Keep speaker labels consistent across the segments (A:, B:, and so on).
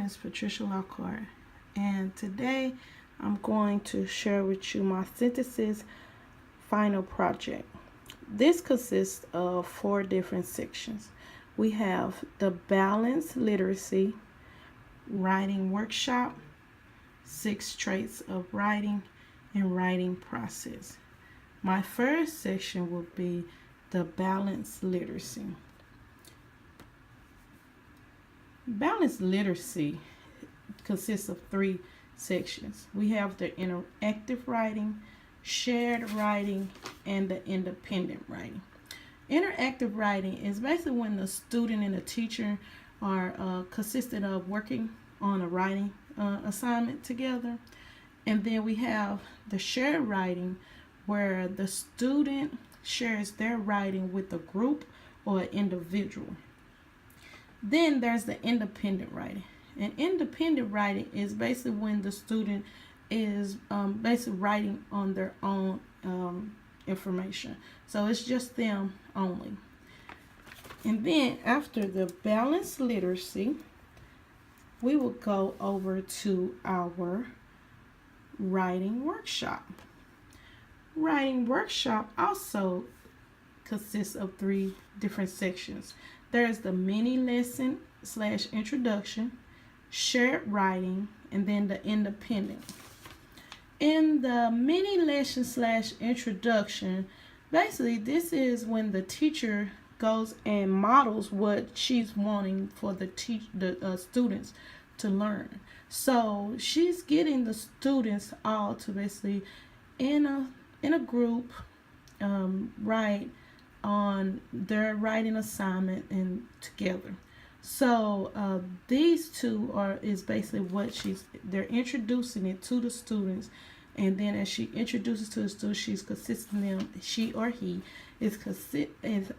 A: is Patricia Lockhart, and today I'm going to share with you my synthesis final project. This consists of 4 different sections. We have the balanced literacy, writing workshop, 6 traits of writing, and writing process. My first section will be the balanced literacy. Balanced literacy consists of 3 sections. We have the interactive writing, shared writing, and the independent writing. Interactive writing is basically when the student and the teacher are consistent of working on a writing assignment together. And then we have the shared writing where the student shares their writing with a group or an individual. Then there's the independent writing. And independent writing is basically when the student is basically writing on their own information. So it's just them only. And then after the balanced literacy, we will go over to our writing workshop. Writing workshop also consists of 3 different sections. There's the mini lesson / introduction, shared writing, and then the independent. In the mini lesson / introduction, basically this is when the teacher goes and models what she's wanting for the students to learn. So she's getting the students all to basically in a group write on their writing assignment and together. So these 2 is basically what they're introducing it to the students, and then as she introduces to the students, she's consisting them, she or he is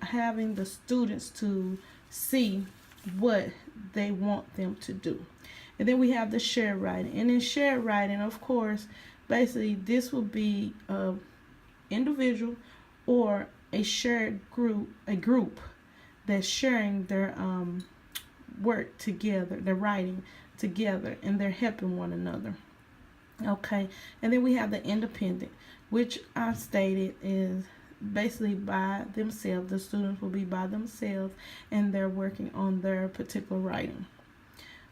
A: having the students to see what they want them to do. And then we have the shared writing. And in shared writing, of course, basically this will be individual or a shared group, that's sharing their work together, their writing together, and they're helping one another. Okay, and then we have the independent, which I've stated is basically by themselves. The students will be by themselves and they're working on their particular writing.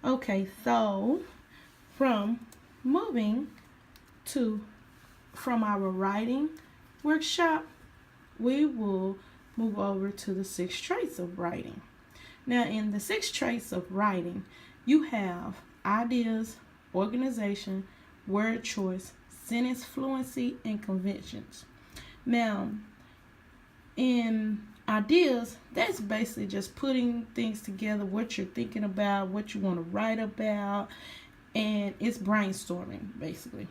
A: Okay, so from our writing workshop, we will move over to the 6 traits of writing. Now, in the 6 traits of writing, you have ideas, organization, word choice, sentence fluency, and conventions. Now, in ideas, that's basically just putting things together, what you're thinking about, what you want to write about, and it's brainstorming, basically.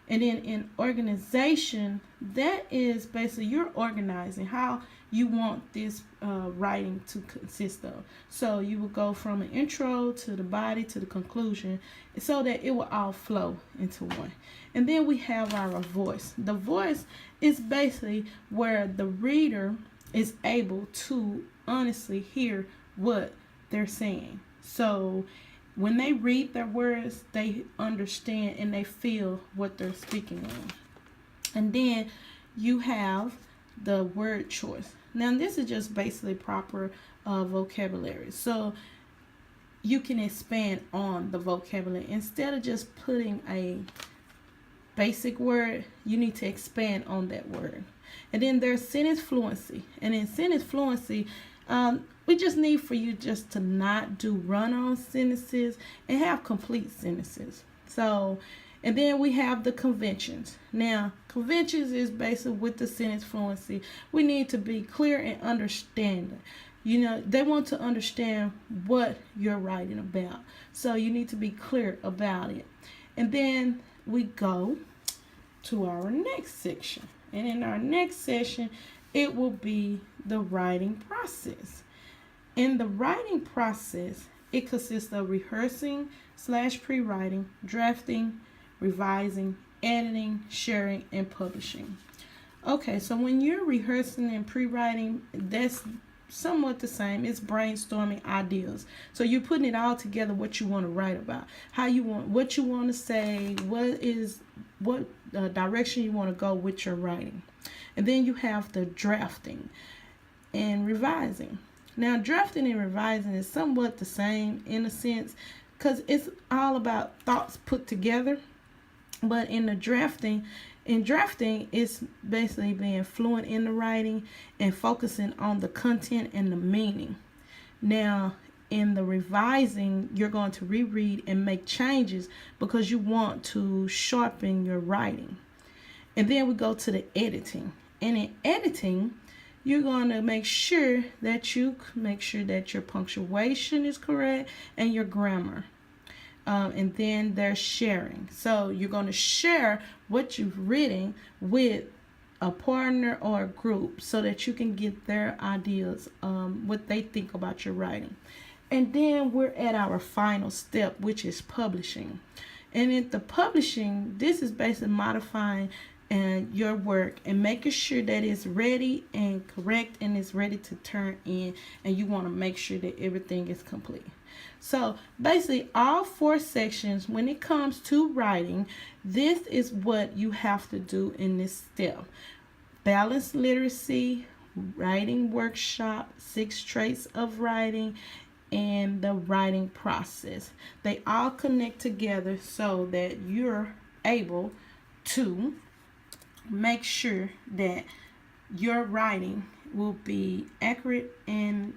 A: And then in organization, that is basically you're organizing how you want this writing to consist of. So you will go from an intro to the body to the conclusion so that it will all flow into one. And then we have our voice. The voice is basically where the reader is able to honestly hear what they're saying. So when they read their words, they understand and they feel what they're speaking on. And then you have the word choice. Now, this is just basically proper vocabulary. So you can expand on the vocabulary. Instead of just putting a basic word, you need to expand on that word. And then there's sentence fluency. And in sentence fluency, we just need for you just to not do run-on sentences and have complete sentences. So, and then we have the conventions. Now, conventions is basically with the sentence fluency. We need to be clear and understanding. You know, they want to understand what you're writing about. So you need to be clear about it. And then we go to our next section. And in our next session, it will be the writing process. In the writing process, it consists of rehearsing / pre-writing, drafting, revising, editing, sharing, and publishing. Okay, so when you're rehearsing and pre-writing, that's somewhat the same. It's brainstorming ideas. So you're putting it all together, what you want to write about, what you want to say, what direction you want to go with your writing. And then you have the drafting and revising. Now, drafting and revising is somewhat the same in a sense, because it's all about thoughts put together. But in drafting, it's basically being fluent in the writing and focusing on the content and the meaning. Now, in the revising, you're going to reread and make changes because you want to sharpen your writing. And then we go to the editing. And in editing, you're going to make sure that your punctuation is correct and your grammar. And then there's sharing. So you're going to share what you've written with a partner or a group so that you can get their ideas, what they think about your writing. And then we're at our final step, which is publishing. And in the publishing, this is basically modifying your work and making sure that it's ready and correct and it's ready to turn in, and you want to make sure that everything is complete. So basically all 4 sections, when it comes to writing, this is what you have to do in this step. Balanced literacy, writing workshop, 6 traits of writing, and the writing process. They all connect together so that you're able to make sure that your writing will be accurate and